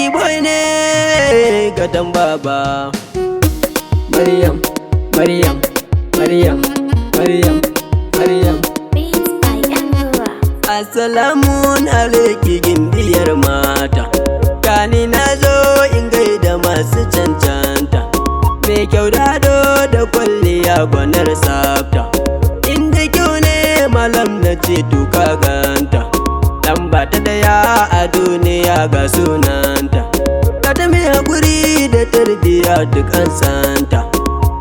Lucky boy ne gadon baba. Maryam, Maryam, Maryam, Maryam, Maryam. Assalamun alaiki gindiyar mata. Gani na zo in gaida masu cancanta. Me kyau dado da kwalliya gwanar tsafta. Inda kyau ne malam na ce tuka ganta. Lamba ta daya a duniya ga sunanta. Ka ta mai haƙuri da tarbiya duk an santa.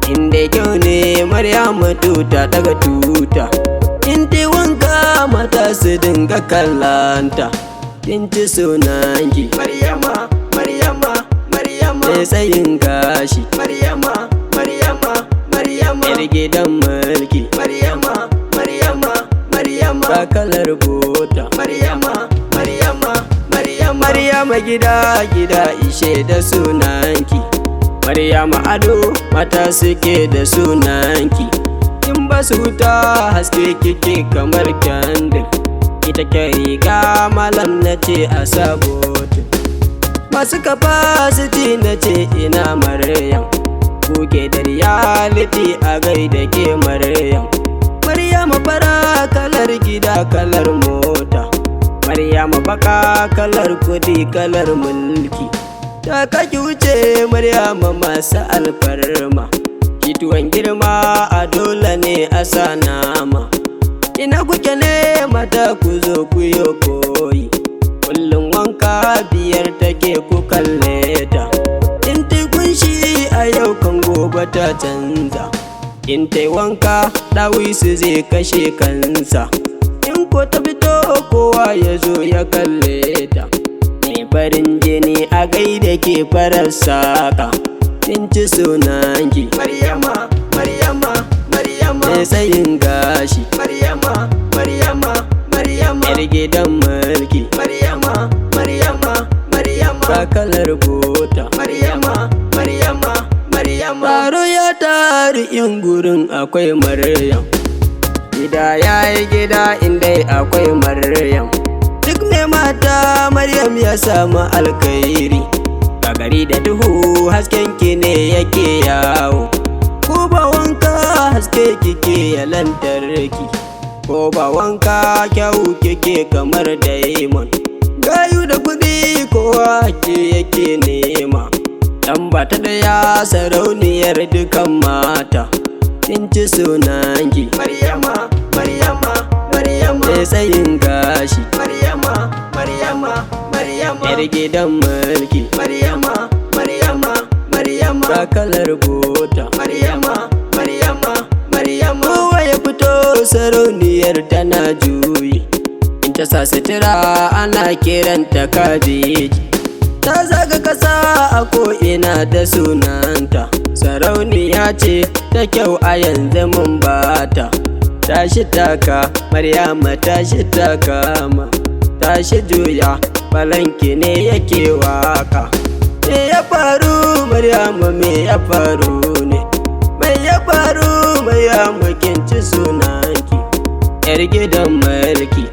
Inda kyau ne Maryamu tuta daga tuta. In ta wanka mata su dinga kallanta. Kin ci sunanki Maryama, Maryama, Maryama. Mai tsayin gashi Maryama, Maryama, Maryama. Yar gidan mulki Maryama, Maryama, Maryama. Ba kalar bota Maryama, Maryama, Maryama. Maryama gida gida ishe da sunanki. Maryama ado mata suke da sunanki. In ba su wuta haske kike kamar kyandir. Ita ke riga malam na ce a sabotin. Masu capacity na ce ina Maryam. Kuke da reality a gaida ke Maryam. Maryama fara kalar gida kalar mota. Maryama baka kalar kudi kalar mulki. Ta kaki wuce Maryama masu alfarma. Tuwon girma a dole ne a sa nama. Ina kuke ne mata ku zo ku yi koyi. Kullum wanka biyar take ku kalle ta. In ta kunshi a yau kan gobe ta canza. In ta wanka ɗawisu zai kashe kansa. In ko ta fito kowa ya zo ya kalle ta. Mai farin jini a gaida ke farar saka. Kin ci sunanki Maryama, Maryama, Maryama. Mai tsayin gashi Maryama, Maryama, Maryama. Yar gidan mulki Maryama, Maryama, Maryama. Ba kalar bota Maryama, Maryama, Maryama. Taro ya tari in gurin akwai Maryam. Gida yayi gida inda akwai Maryam. Duk mai mata Maryam ya samu alkhairi. Gari da duhu hasken ki ne yake yawo. Ko ba wanka haske kike ya lantarki. Ko ba wanka kyau kike kamar diamond. Gayu da kudi kowa ke yake nema. Lamba ta daya sarauniyar dukan mata. Kin ci sunanki Maryama, Maryama, Maryama. Mai tsayin gashi Maryama, Maryama, Maryama. Yar gidan mulki Maryama, Maryama, Maryama. Ba kalar bota Maryama, Maryama, Maryama. Kowa ya fito sarauniyar tana juyi. In ta sa sutura ana kiranta kabeji. Ta zaga kasa a ko'ina da sunanta. Sarauniya ce ta kyau a yanzu mun bata. Tashi taka Maryama, tashi taka ma. Tashi juya balanki ne yake waka. Me ya faru Maryama, me ya faru ne? Me ya faru Maryama, kin ci sunanki. Yar gidan mulki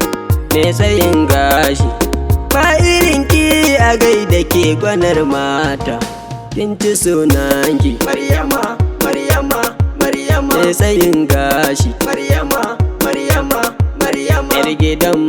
me tsayin gashi. Ba irinki a gaida ke gwanar mata. Kin ci sunanki Maryama, Maryama, Maryama. Me tsayin gashi Maryama, Maryama, Maryama. Yar gidan